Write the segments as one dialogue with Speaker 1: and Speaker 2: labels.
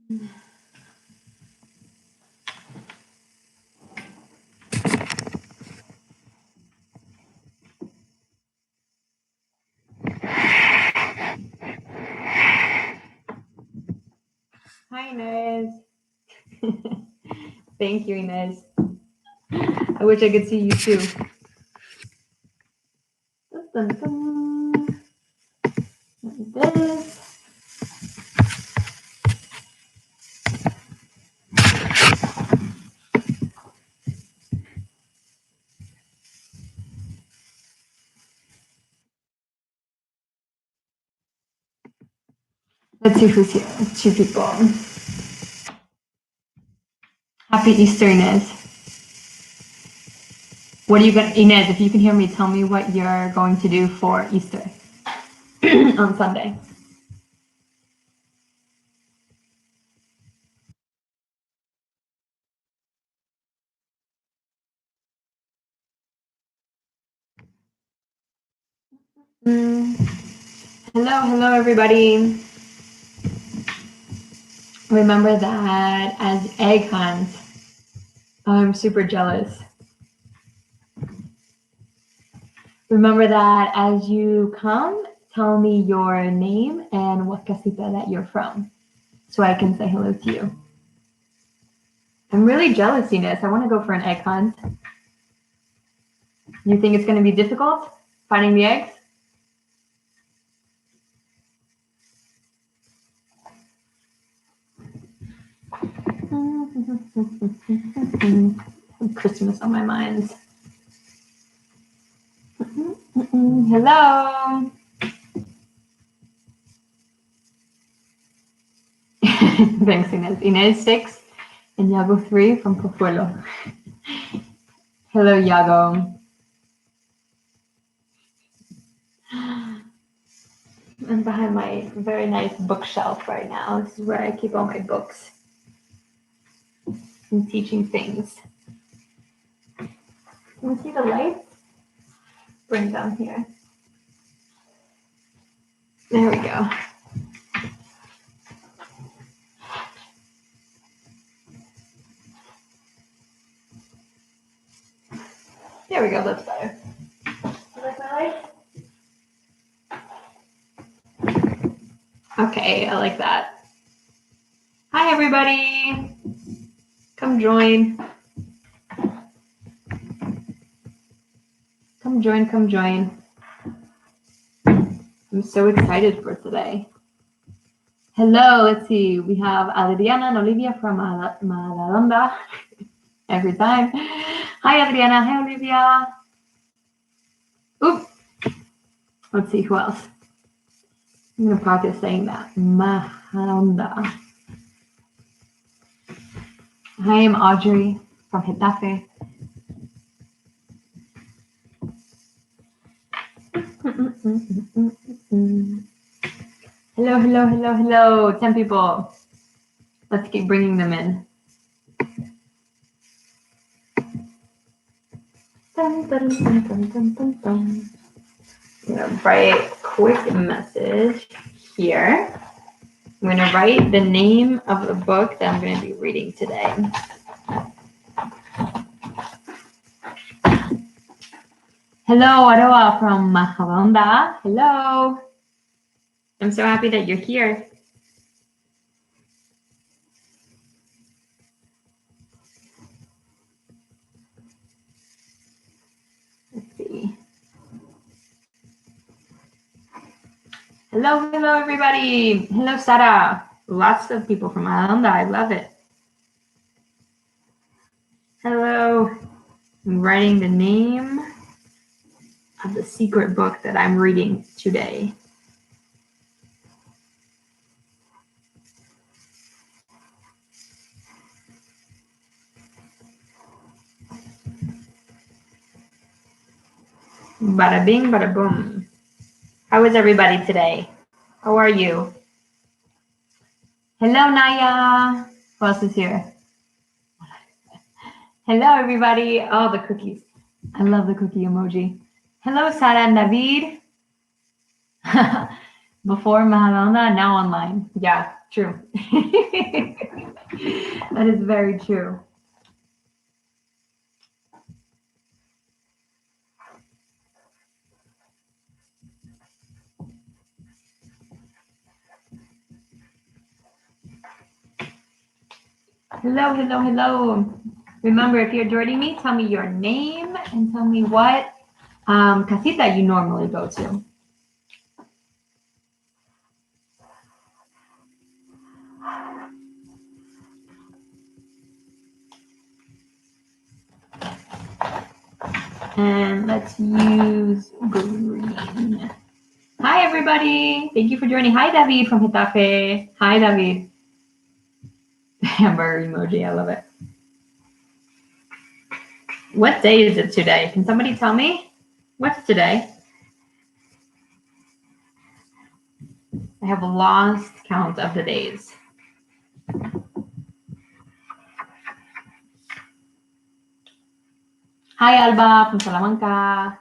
Speaker 1: Hi, Inez. Thank you, Inez. I wish I could see you too. Dun, dun, dun. Like this. Let's see who's here. 2 people. Happy Easter, Inez. What are you going to, Inez, if you can hear me, tell me what you're going to do for Easter on Sunday. Hello, everybody. Remember that as egg hunt, I'm super jealous. Remember that as you come, tell me your name and what casita that you're from, so I can say hello to you. I'm really jealous, Inez. I want to go for an egg hunt. You think it's going to be difficult finding the eggs? Christmas on my mind. Hello. Thanks, Inez. Inez 6 and Yago 3 from Pozuelo. Hello, Yago. I'm behind my very nice bookshelf right now. This is where I keep all my books and teaching things. Can you see the lights? Bring them here. There we go. There we go, that's better. You like my light? Okay, I like that. Hi, everybody. Come join. Come join, come join. I'm so excited for today. Hello, let's see. We have Adriana and Olivia from Madalonda. Every time. Hi, Adriana. Hi, Olivia. Oop. Let's see who else. I'm going to practice saying that. Madalonda. Hi, I'm Audrey from Getafe. Hello. 10 people. Let's keep bringing them in. Dun, dun, dun, dun, dun, dun, dun. I'm going to write a quick message here. I'm going to write the name of the book that I'm going to be reading today. Hello, Aroa from Majadahonda. Hello. I'm so happy that you're here. Let's see. Hello, everybody. Hello, Sarah. Lots of people from Majadahonda. I love it. Hello. I'm writing the name of the secret book that I'm reading today. Bada bing, bada boom. How is everybody today? How are you? Hello, Naya. Who else is here? Hello, everybody. Oh, the cookies. I love the cookie emoji. Hello, Sarah and David. Before Mahalanda, now online. Yeah, true. That is very true. Hello, hello, hello. Remember, if you're joining me, tell me your name and tell me what casita you normally go to. And let's use green. Hi, everybody. Thank you for joining. Hi, David from Getafe. Hi, David. Hamburger emoji. I love it. What day is it today? Can somebody tell me? What's today? I have lost count of the days. Hi, Alba from Salamanca.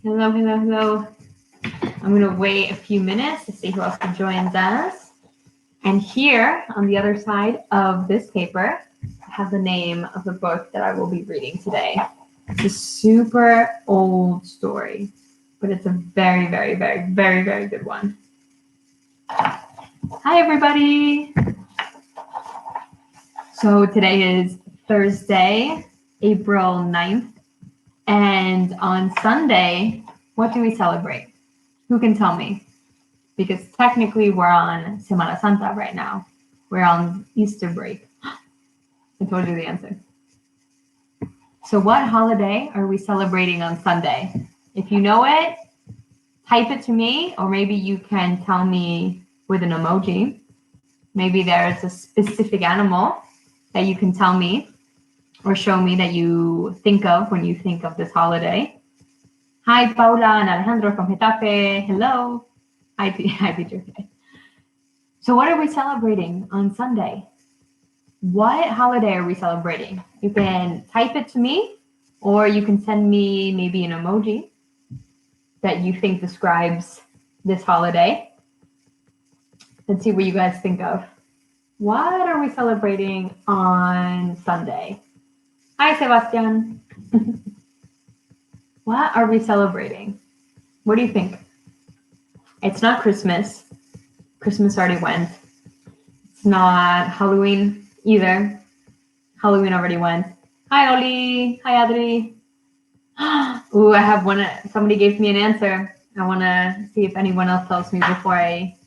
Speaker 1: Hello, hello, hello. I'm going to wait a few minutes to see who else joins us. And here on the other side of this paper, I have the name of the book that I will be reading today. It's a super old story, but it's a very, very, very, very, very good one. Hi, everybody. So today is Thursday, April 9th. And on Sunday, what do we celebrate? Who can tell me? Because technically we're on Semana Santa right now. We're on Easter break. I told you the answer. So what holiday are we celebrating on Sunday? If you know it, type it to me, or maybe you can tell me with an emoji. Maybe there's a specific animal that you can tell me or show me that you think of when you think of this holiday. Hi, Paula and Alejandro from Getafe. Hello. Hi, Beatrix. So what are we celebrating on Sunday? What holiday are we celebrating? You can type it to me, or you can send me maybe an emoji that you think describes this holiday. Let's see what you guys think of. What are we celebrating on Sunday? Hi, Sebastian. What are we celebrating? What do you think? It's not Christmas. Christmas already went. It's not Halloween either. Halloween already went. Hi, Oli. Hi, Audrey. Ooh, I have one. Somebody gave me an answer. I want to see if anyone else tells me before I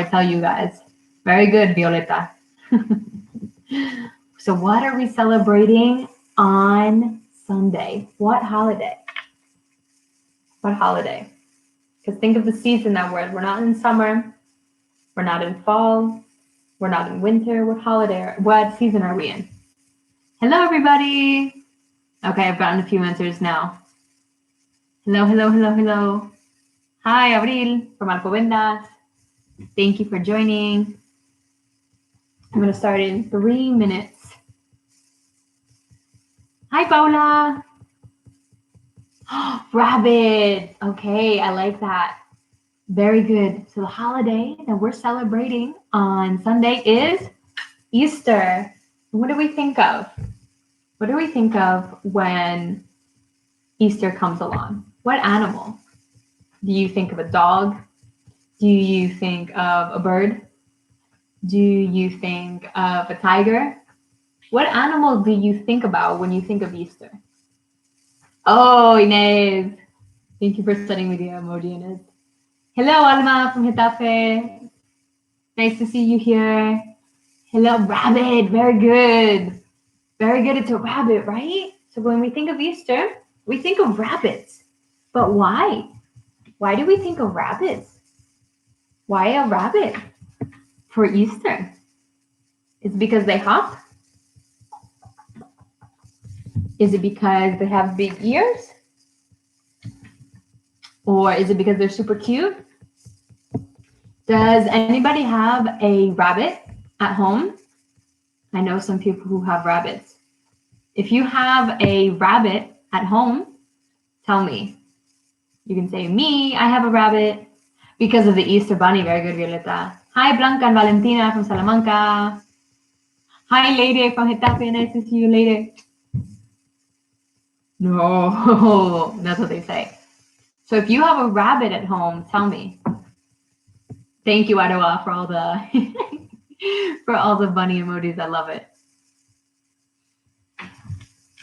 Speaker 1: tell you guys. Very good, Violeta. So what are we celebrating on Sunday? What holiday? What holiday? Because think of the season that we're in. We're not in summer. We're not in fall. We're not in winter. What season are we in? Hello, everybody. Okay, I've gotten a few answers now. Hello, hello, hello, hello. Hi, Abril from Alcobendas. Thank you for joining. I'm going to start in 3 minutes. Hi, Paula. Rabbit. Okay, I like that. Very good. So the holiday that we're celebrating on Sunday is Easter. What do we think of? What do we think of when Easter comes along? What animal? Do you think of a dog? Do you think of a bird? Do you think of a tiger? What animal do you think about when you think of Easter? Oh, Inez. Thank you for sending me the emoji, Inez. Hello, Alma from Getafe. Nice to see you here. Hello, rabbit. Very good. Very good. It's a rabbit, right? So when we think of Easter, we think of rabbits. But why? Why do we think of rabbits? Why a rabbit for Easter? It's because they hop? Is it because they have big ears? Or is it because they're super cute? Does anybody have a rabbit at home? I know some people who have rabbits. If you have a rabbit at home, tell me. You can say, me, I have a rabbit. Because of the Easter Bunny. Very good, Violeta. Hi, Blanca and Valentina from Salamanca. Hi, Lady from Getafe. Nice to see you, Lady. No, that's what they say. So if you have a rabbit at home, tell me. Thank you, Adoa, for all the for all the bunny emojis. I love it.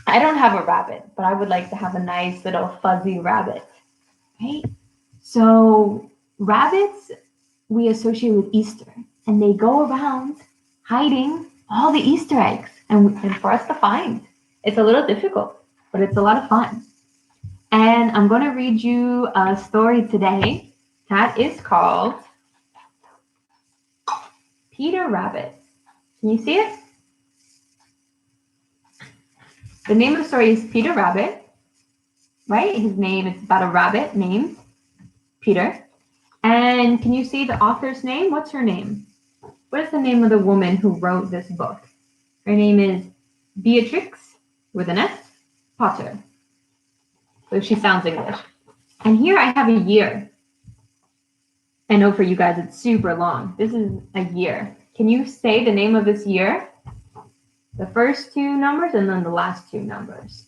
Speaker 1: I don't have a rabbit, but I would like to have a nice little fuzzy rabbit, right? So rabbits we associate with Easter, and they go around hiding all the Easter eggs, and for us to find. It's a little difficult, but it's a lot of fun. And I'm going to read you a story today that is called Peter Rabbit. Can you see it? The name of the story is Peter Rabbit, right? His name is about a rabbit named Peter. And can you see the author's name? What's her name? What is the name of the woman who wrote this book? Her name is Beatrix, with an S, Potter. So she sounds English. And here I have a year. I know for you guys it's super long. This is a year. Can you say the name of this year? The first two numbers and then the last two numbers.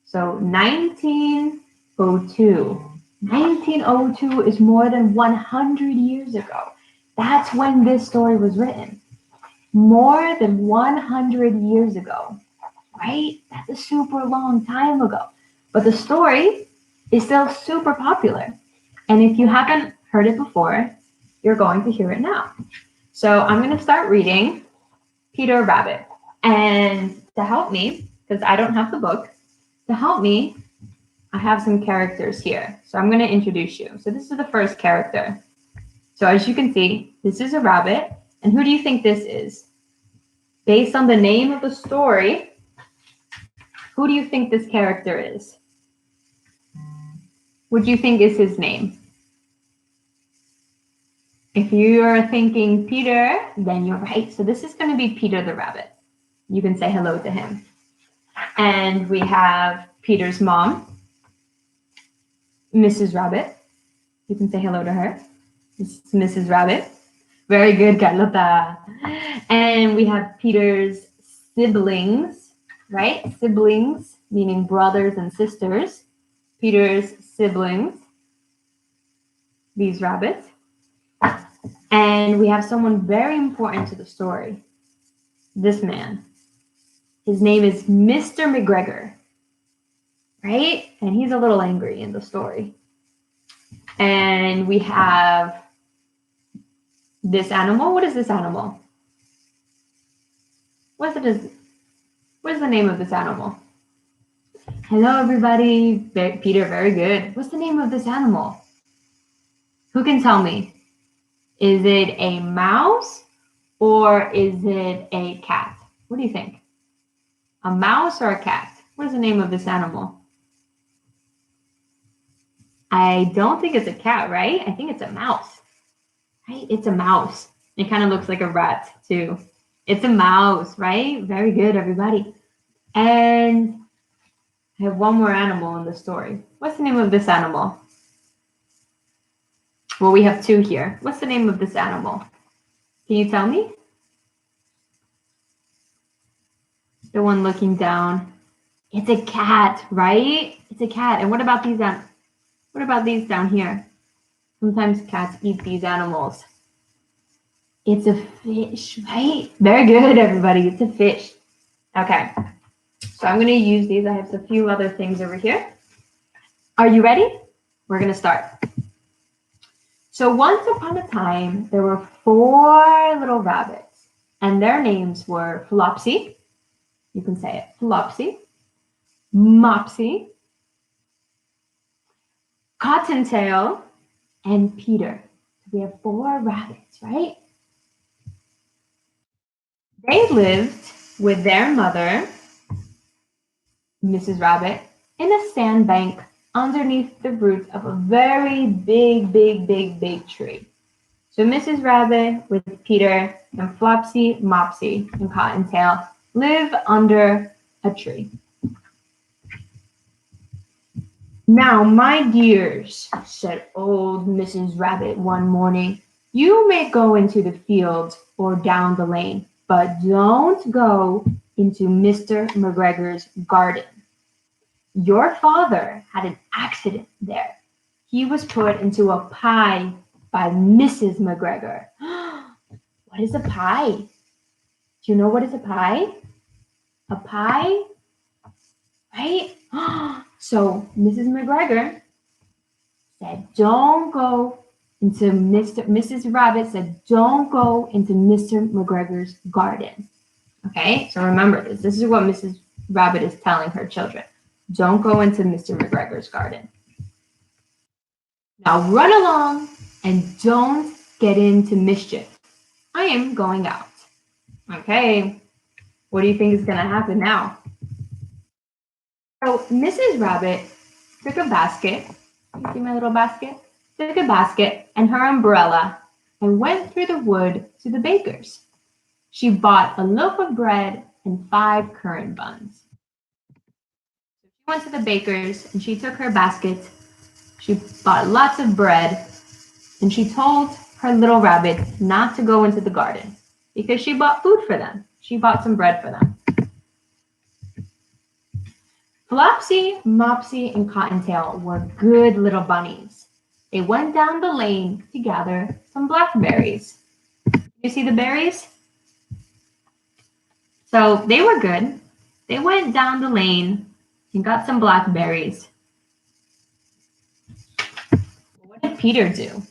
Speaker 1: So 1902. 1902 is more than 100 years ago. That's when this story was written. More than 100 years ago, right? That's a super long time ago. But the story is still super popular. And if you haven't heard it before, you're going to hear it now. So I'm going to start reading Peter Rabbit. And to help me, because I don't have the book, to help me, I have some characters here. So I'm going to introduce you. So this is the first character. So as you can see, this is a rabbit. And who do you think this is? Based on the name of the story, who do you think this character is? What do you think is his name? If you are thinking Peter, then you're right. So this is going to be Peter the Rabbit. You can say hello to him. And we have Peter's mom, Mrs. Rabbit. You can say hello to her. This is Mrs. Rabbit. Very good, Carlota. And we have Peter's siblings, right? Siblings, meaning brothers and sisters. Peter's siblings, these rabbits. And we have someone very important to the story. This man. His name is Mr. McGregor, right? And he's a little angry in the story. And we have this animal. What is this animal? What is the name of this animal? Hello, everybody. Peter, very good. What's the name of this animal? Who can tell me? Is it a mouse or is it a cat? What do you think? A mouse or a cat? What is the name of this animal? I don't think it's a cat, right? I think it's a mouse, right? It's a mouse. It kind of looks like a rat too. It's a mouse, right? Very good, everybody. And I have one more animal in the story. What's the name of this animal? Well, we have two here. What's the name of this animal? Can you tell me? The one looking down. It's a cat, right? It's a cat. And what about these down here? Sometimes cats eat these animals. It's a fish, right? Very good, everybody. It's a fish. Okay. So I'm going to use these. I have a few other things over here. Are you ready? We're going to start. So once upon a time, there were 4 little rabbits, and their names were Flopsy. You can say it. Flopsy, Mopsy, Cottontail, and Peter. We have 4 rabbits, right? They lived with their mother, Mrs. Rabbit, in a sandbank underneath the roots of a very big tree. So Mrs. Rabbit with Peter and Flopsy, Mopsy, and Cottontail live under a tree. "Now, my dears," said old Mrs. Rabbit one morning, "you may go into the fields or down the lane, but don't go into Mr. McGregor's garden. Your father had an accident there. He was put into a pie by Mrs. McGregor." What is a pie? Do you know what is a pie? A pie, right? So Mrs. McGregor said, "Don't go into Mrs. Rabbit said, "Don't go into Mr. McGregor's garden." Okay, so remember this. This is what Mrs. Rabbit is telling her children. Don't go into Mr. McGregor's garden. Now run along and don't get into mischief. I am going out. Okay, what do you think is going to happen now? So Mrs. Rabbit took a basket. You see my little basket? Took a basket and her umbrella and went through the wood to the baker's. She bought a loaf of bread and 5 currant buns. She went to the baker's and she took her basket. She bought lots of bread and she told her little rabbit not to go into the garden because she bought food for them. She bought some bread for them. Flopsy, Mopsy, and Cottontail were good little bunnies. They went down the lane to gather some blackberries. You see the berries? So they were good. They went down the lane and got some blackberries. What did Peter do?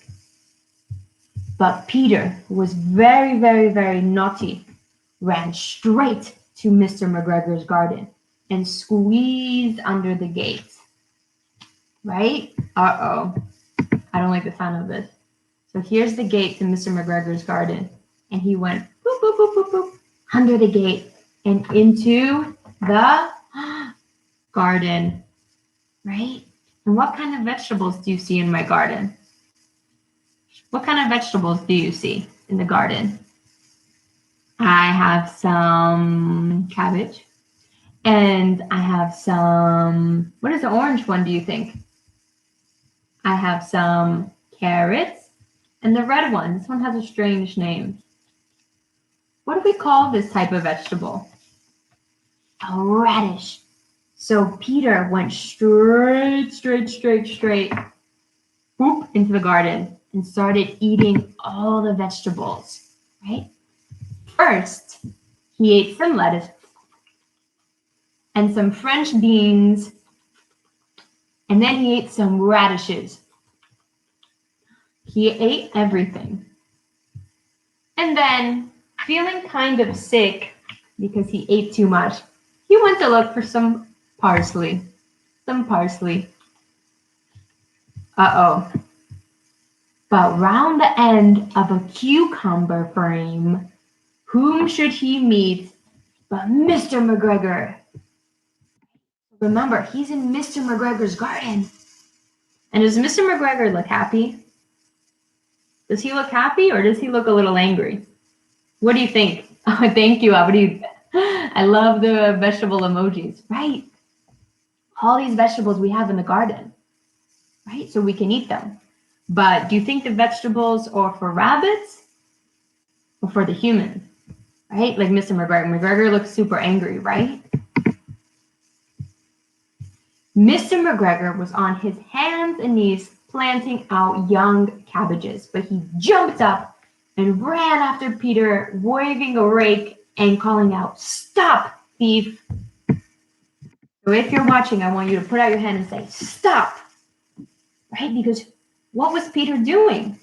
Speaker 1: But Peter was very, very, very naughty, ran straight to Mr. McGregor's garden and squeezed under the gate. Right? Uh-oh. I don't like the sound of this. So here's the gate to Mr. McGregor's garden. And he went boop, boop, boop, boop, boop, under the gate and into the garden. Right? And what kind of vegetables do you see in my garden? What kind of vegetables do you see in the garden? I have some cabbage. And I have some, what is the orange one, do you think? I have some carrots. And the red one, this one has a strange name. What do we call this type of vegetable? A radish. So Peter went straight, boop, into the garden and started eating all the vegetables, right? First, he ate some lettuce and some French beans, and then he ate some radishes. He ate everything. And then, feeling kind of sick because he ate too much, he went to look for some parsley. Uh-oh. But round the end of a cucumber frame, whom should he meet but Mr. McGregor? Remember, he's in Mr. McGregor's garden. And does Mr. McGregor look happy? Does he look happy or does he look a little angry? What do you think? Oh, thank you, Audrey. I love the vegetable emojis, right? All these vegetables we have in the garden, right? So we can eat them. But do you think the vegetables are for rabbits or for the human? Right? Like Mr. McGregor. McGregor looks super angry, right? Mr. McGregor was on his hands and knees planting out young cabbages, but he jumped up and ran after Peter, waving a rake and calling out, "Stop, thief!" So if you're watching, I want you to put out your hand and say, "Stop!" Right? Because what was Peter doing?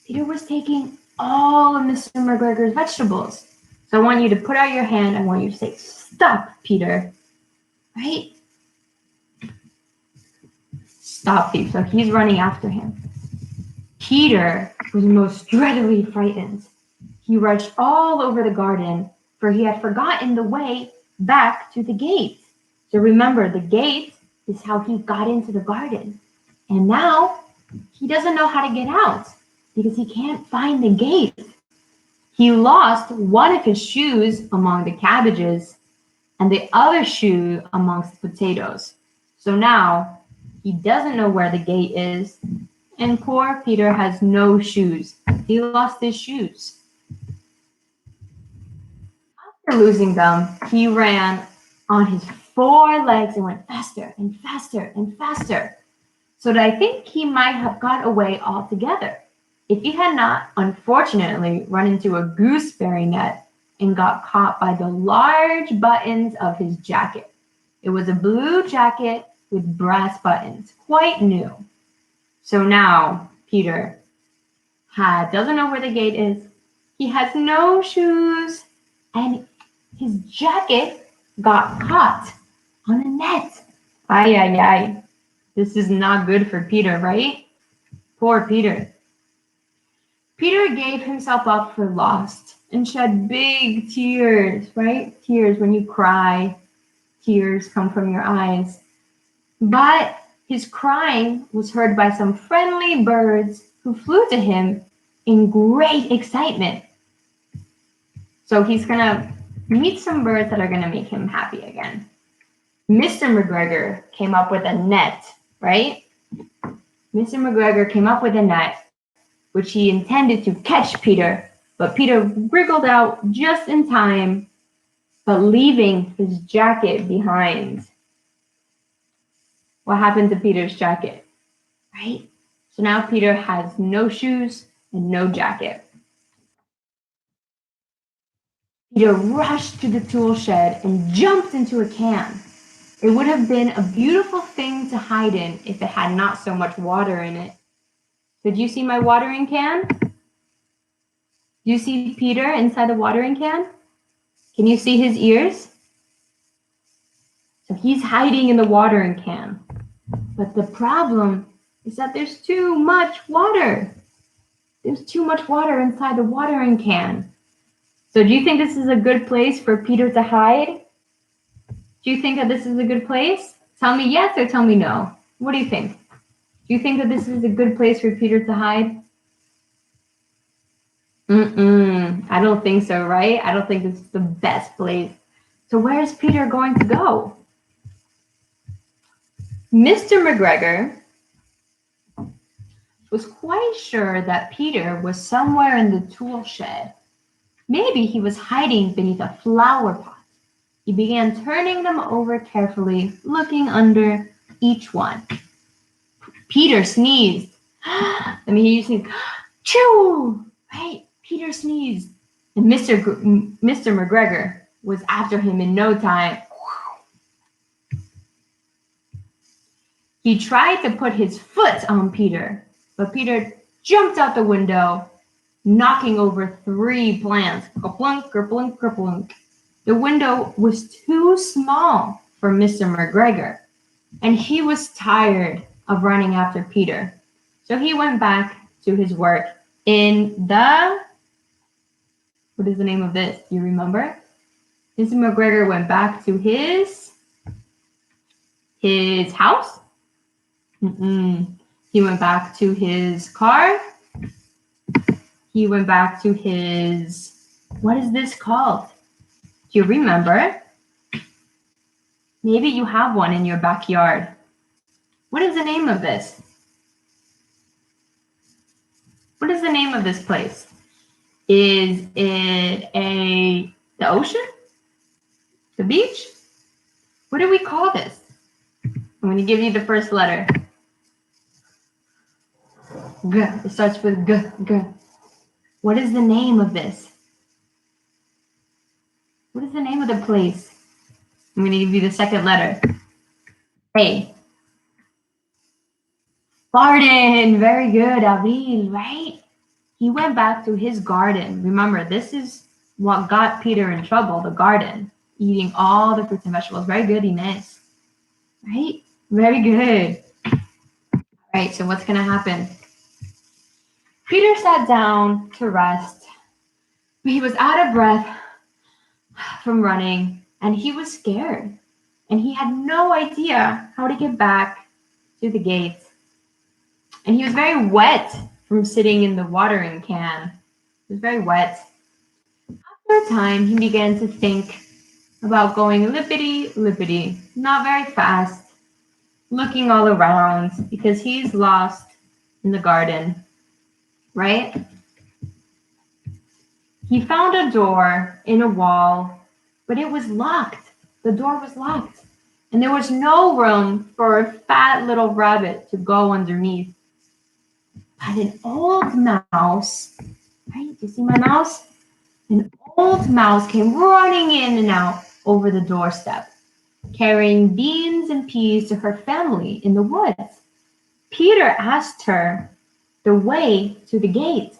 Speaker 1: Peter was taking all of Mr. McGregor's vegetables. So I want you to put out your hand. I want you to say, "Stop, Peter." Right? Stop, thief. So he's running after him. Peter was most dreadfully frightened. He rushed all over the garden, for he had forgotten the way back to the gate. So remember, the gate is how he got into the garden. And now he doesn't know how to get out because he can't find the gate. He lost one of his shoes among the cabbages and the other shoe amongst the potatoes. So now He doesn't know where the gate is. And poor Peter has no shoes. He lost his shoes. After losing them, he ran on his 4 legs and went faster and faster and faster. So that I think he might have got away altogether if he had not, unfortunately, run into a gooseberry net and got caught by the large buttons of his jacket. It was a blue jacket with brass buttons, quite new. So now Peter doesn't know where the gate is. He has no shoes, and his jacket got caught on a net. Ay, ay, ay. This is not good for Peter, right? Poor Peter. Peter gave himself up for lost and shed big tears, right? Tears, when you cry, tears come from your eyes. But his crying was heard by some friendly birds who flew to him in great excitement. So he's going to meet some birds that are going to make him happy again. Mr. McGregor came up with a net, right? Mr. McGregor came up with a net, which he intended to catch Peter, but Peter wriggled out just in time, but leaving his jacket behind. What happened to Peter's jacket, right? So now Peter has no shoes and no jacket. Peter rushed to the tool shed and jumped into a can. It would have been a beautiful thing to hide in if it had not so much water in it. Did you see my watering can? Do you see Peter inside the watering can? Can you see his ears? So he's hiding in the watering can. But the problem is that there's too much water. There's too much water inside the watering can. So do you think this is a good place for Peter to hide? Do you think that this is a good place? Tell me yes or tell me no. What do you think? Do you think that this is a good place for Peter to hide? I don't think so, right? I don't think this is the best place. So where is Peter going to go? Mr. McGregor was quite sure that Peter was somewhere in the tool shed. Maybe he was hiding beneath a flower pot. He began turning them over carefully, looking under each one. Peter sneezed. Let me hear you sneeze. Choo! Right? Peter sneezed. And Mr. McGregor was after him in no time. He tried to put his foot on Peter, but Peter jumped out the window, knocking over 3 plants. Kerplunk, kerplunk, kerplunk. The window was too small for Mr. McGregor, and he was tired of running after Peter. So he went back to his work in the... What is the name of this? Do you remember? Mr. McGregor went back to his house. He went back to his car. He went back to his... What is this called? Do you remember? Maybe you have one in your backyard. What is the name of this? What is the name of this place? Is it the ocean? The beach? What do we call this? I'm going to give you the first letter. G. It starts with G. G. What is the name of this? What is the name of the place? I'm going to give you the second letter. A. Garden. Very good, Avril, right? He went back to his garden. Remember, this is what got Peter in trouble, the garden. Eating all the fruits and vegetables. Very good, Inés. Right? Very good. All right, so what's going to happen? Peter sat down to rest. He was out of breath from running, and he was scared. And he had no idea how to get back to the gate. And he was very wet from sitting in the watering can. It was very wet. After a time, he began to think about going lippity-lippity, not very fast. looking all around because he's lost in the garden, right? He found a door in a wall, but it was locked. The door was locked, and there was no room for a fat little rabbit to go underneath. But an old mouse, right? Do you see my mouse? An old mouse came running in and out over the doorstep, carrying beans and peas to her family in the woods. Peter asked her the way to the gate,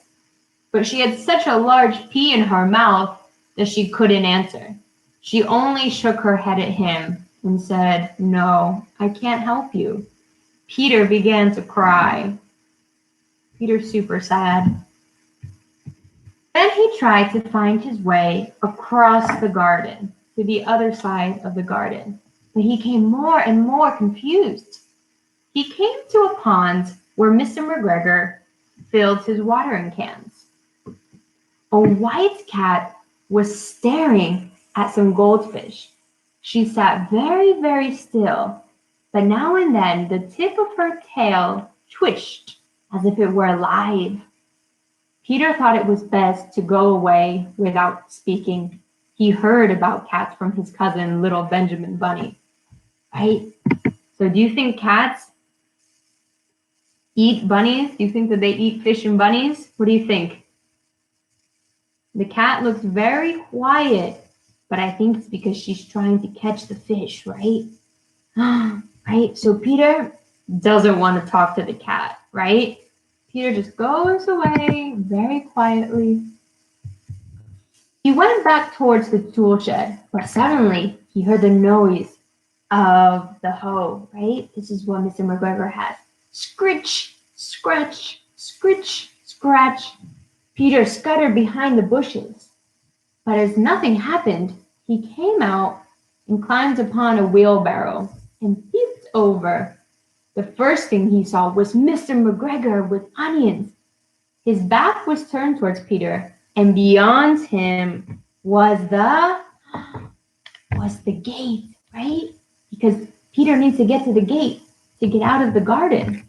Speaker 1: but she had such a large pea in her mouth that she couldn't answer. She only shook her head at him and said, "No, I can't help you." Peter began to cry. Peter's super sad. Then he tried to find his way across the garden to the other side of the garden, but he became more and more confused. He came to a pond where Mr. McGregor filled his watering cans. A white cat was staring at some goldfish. She sat very, very still, but now and then the tip of her tail twitched as if it were alive. Peter thought it was best to go away without speaking. He heard about cats from his cousin, little Benjamin Bunny, right? So do you think cats eat bunnies? Do you think that they eat fish and bunnies? What do you think? The cat looks very quiet, but I think it's because she's trying to catch the fish, right? Right? So Peter doesn't want to talk to the cat, right? Peter just goes away very quietly. He went back towards the tool shed, but suddenly he heard the noise of the hoe, right? This is what Mr. McGregor has. Scritch, scratch, scritch, scratch. Peter scuttered behind the bushes, but as nothing happened, he came out and climbed upon a wheelbarrow and peeped over. The first thing he saw was Mr. McGregor with onions. His back was turned towards Peter, and beyond him was the gate, right? Because Peter needs to get to the gate to get out of the garden.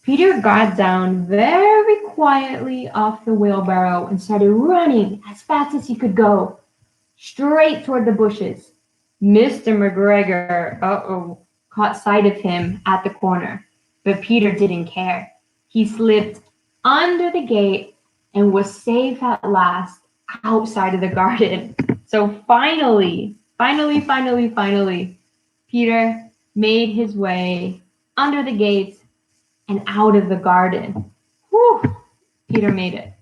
Speaker 1: Peter got down very quietly off the wheelbarrow and started running as fast as he could go, straight toward the bushes. Mr. McGregor, caught sight of him at the corner, but Peter didn't care. He slipped under the gate and was safe at last outside of the garden. So finally, Peter made his way under the gate and out of the garden. Whew, Peter made it.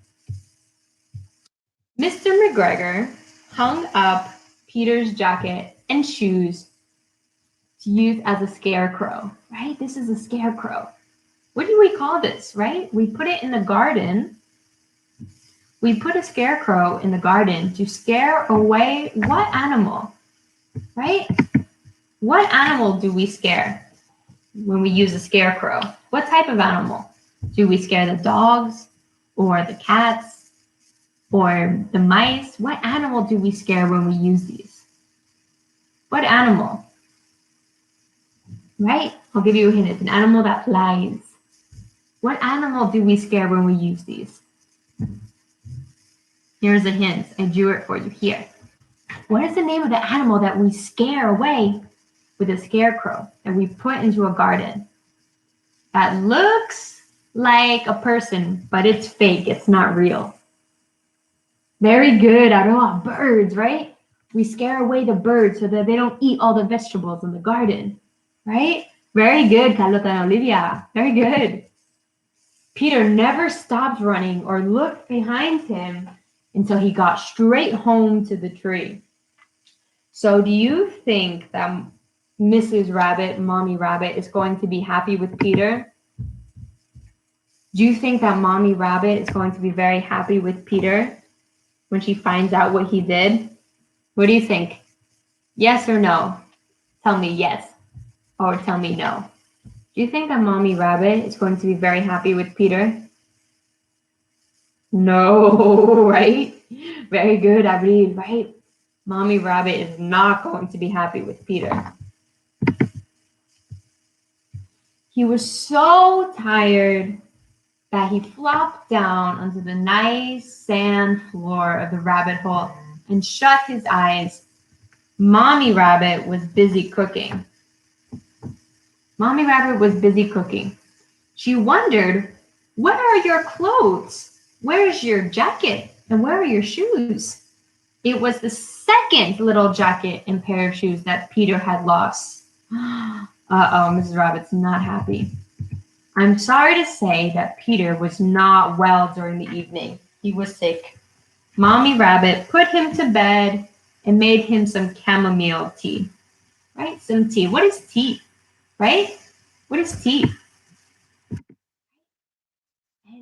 Speaker 1: Mr. McGregor hung up Peter's jacket and shoes to use as a scarecrow, right? This is a scarecrow. What do we call this, right? We put it in the garden. We put a scarecrow in the garden to scare away what animal, right? What animal do we scare when we use a scarecrow? What type of animal? Do we scare the dogs or the cats or the mice? What animal do we scare when we use these? What animal? Right? I'll give you a hint. It's an animal that flies. What animal do we scare when we use these? Here's a hint. I drew it for you here. What is the name of the animal that we scare away with a scarecrow that we put into a garden? That looks like a person, but it's fake. It's not real. Very good. Birds, right? We scare away the birds so that they don't eat all the vegetables in the garden, right? Very good, Carlota and Olivia. Very good. Peter never stopped running or looked behind him until he got straight home to the tree. So do you think that Mrs. Rabbit, Mommy Rabbit, is going to be happy with Peter? Do you think that Mommy Rabbit is going to be very happy with Peter when she finds out what he did? What do you think? Yes or no? Tell me yes or tell me no. Do you think that Mommy Rabbit is going to be very happy with Peter? No, right? Very good, Audrey, right? Mommy Rabbit is not going to be happy with Peter. He was so tired that he flopped down onto the nice sand floor of the rabbit hole and shut his eyes. Mommy Rabbit was busy cooking. Mommy Rabbit was busy cooking. She wondered, where are your clothes? Where is your jacket? And where are your shoes? It was the second little jacket and pair of shoes that Peter had lost. Uh-oh, Mrs. Rabbit's not happy. I'm sorry to say that Peter was not well during the evening. He was sick. Mommy Rabbit put him to bed and made him some chamomile tea. Right? Some tea. What is tea? Right? What is tea?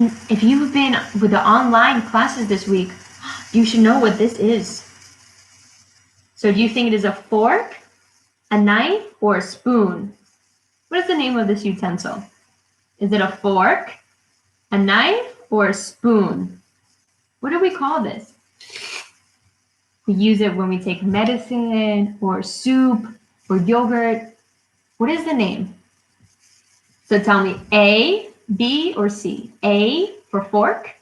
Speaker 1: And if you've been with the online classes this week, you should know what this is. So do you think it is a fork, a knife, or a spoon? What is the name of this utensil? Is it a fork, a knife, or a spoon? What do we call this? We use it when we take medicine or soup or yogurt. What is the name? So tell me A, B, or C. A for fork,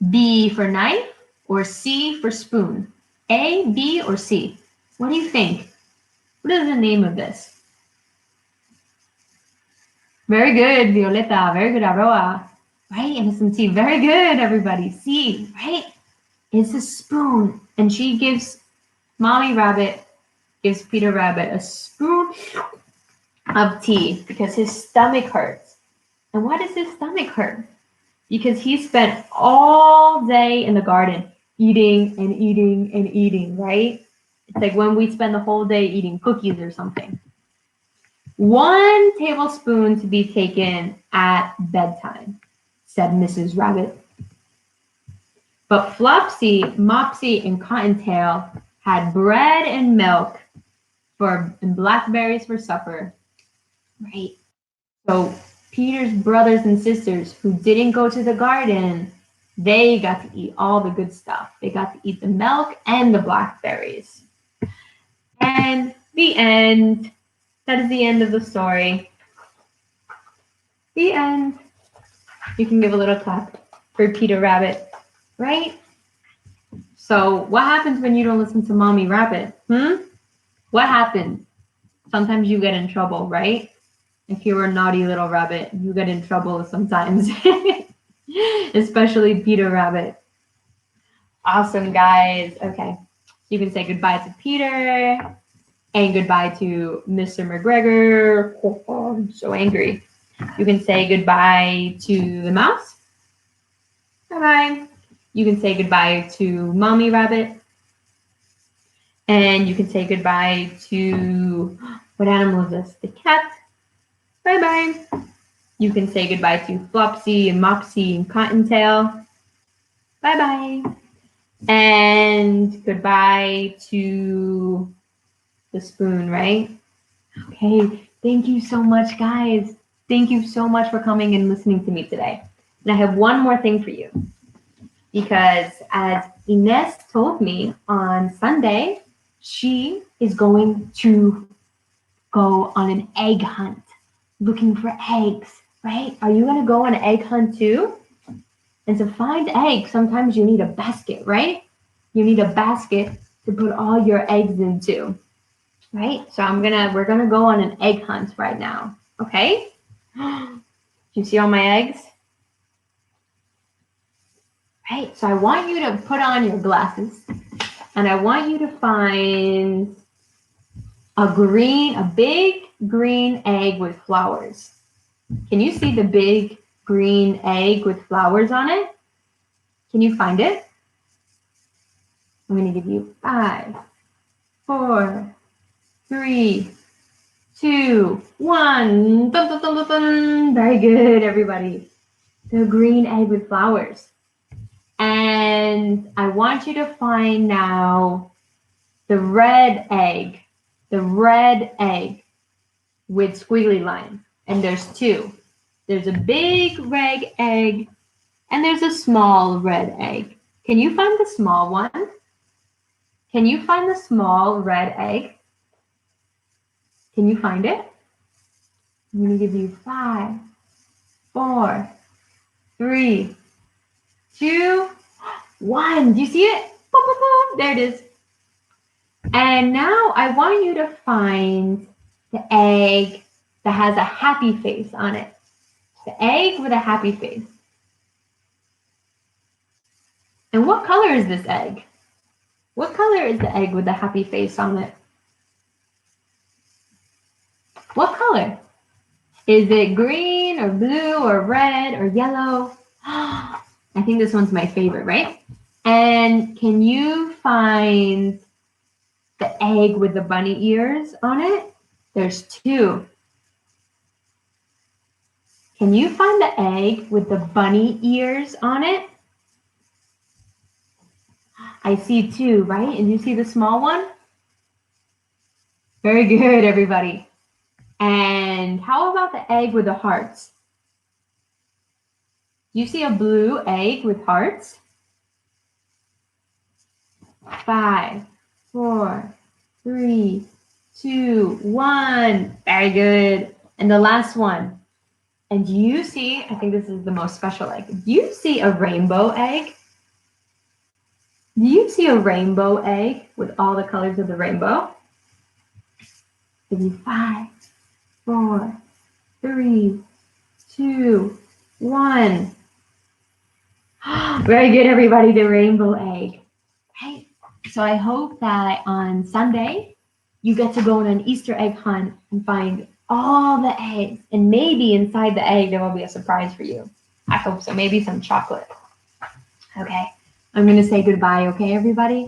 Speaker 1: B for knife, or C for spoon. A, B, or C. What do you think? What is the name of this? Very good, Violeta. Very good, Aroa. Right, and some tea. Very good, everybody. C, right? It's a spoon. And she gives, Mommy Rabbit gives Peter Rabbit a spoon of tea because his stomach hurts. And why does his stomach hurt? Because he spent all day in the garden eating and eating and eating, right? It's like when we spend the whole day eating cookies or something. 1 tablespoon to be taken at bedtime, said Mrs. Rabbit. But Flopsy, Mopsy, and Cottontail had bread and milk and blackberries for supper. Right. So Peter's brothers and sisters who didn't go to the garden, they got to eat all the good stuff. They got to eat the milk and the blackberries. And the end. That is the end of the story. The end. You can give a little clap for Peter Rabbit, right? So what happens when you don't listen to Mommy Rabbit? What happens? Sometimes you get in trouble, right? If you're a naughty little rabbit, you get in trouble sometimes. Especially Peter Rabbit. Awesome, guys. Okay. You can say goodbye to Peter and goodbye to Mr. McGregor. Oh, I'm so angry. You can say goodbye to the mouse. Bye-bye. You can say goodbye to Mommy Rabbit. And you can say goodbye to, what animal is this? The cat. Bye-bye. You can say goodbye to Flopsy and Mopsy and Cottontail. Bye-bye. And goodbye to the spoon, right? Okay, thank you so much, guys. Thank you so much for coming and listening to me today. And I have one more thing for you. Because as Ines told me on Sunday, she is going to go on an egg hunt, looking for eggs, right? Are you going to go on an egg hunt too? And to find eggs, sometimes you need a basket, right? You need a basket to put all your eggs into, right? So we're gonna go on an egg hunt right now, okay? Do you see all my eggs? Right, so I want you to put on your glasses and I want you to find a big green egg with flowers. Can you see the big green egg with flowers on it? Can you find it? I'm going to give you 5, 4, 3, 2, 1. Dun, dun, dun, dun, dun. Very good, everybody. The green egg with flowers. And I want you to find now the red egg with squiggly line. And there's 2. There's a big red egg and there's a small red egg. Can you find the small one? Can you find the small red egg? Can you find it? I'm going to give you 5, 4, 3, 2, 1. Do you see it? Boom, boom, boom. There it is. And now I want you to find the egg that has a happy face on it. The egg with a happy face. And what color is this egg? What color is the egg with the happy face on it? What color? Is it green or blue or red or yellow? I think this one's my favorite, right? And can you find the egg with the bunny ears on it? There's 2. Can you find the egg with the bunny ears on it? I see 2, right? And you see the small one? Very good, everybody. And how about the egg with the hearts? You see a blue egg with hearts? 5, 4, 3, 2, 1. Very good. And the last one. And do you see, I think this is the most special egg. Do you see a rainbow egg? Do you see a rainbow egg with all the colors of the rainbow? Give you 5, 4, 3, 2, 1. Very good, everybody, the rainbow egg. Right? So I hope that on Sunday, you get to go on an Easter egg hunt and find all the eggs. And maybe inside the egg, there will be a surprise for you. I hope so. Maybe some chocolate. Okay. I'm going to say goodbye, okay, everybody?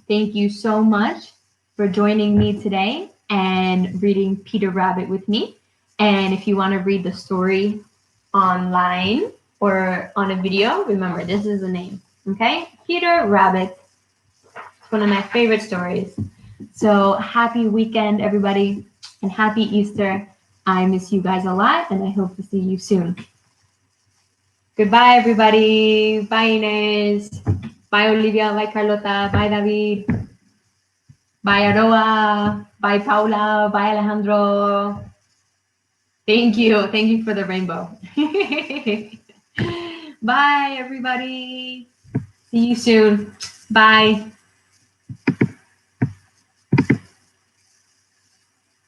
Speaker 1: Thank you so much for joining me today and reading Peter Rabbit with me. And if you want to read the story online or on a video, remember, this is the name, okay? Peter Rabbit. It's one of my favorite stories. So happy weekend, everybody, and happy Easter. I miss you guys a lot, and I hope to see you soon. Goodbye, everybody. Bye, Inés. Bye, Olivia. Bye, Carlota. Bye, David. Bye, Aroa. Bye, Paula. Bye, Alejandro. Thank you. Thank you for the rainbow. Bye, everybody. See you soon. Bye.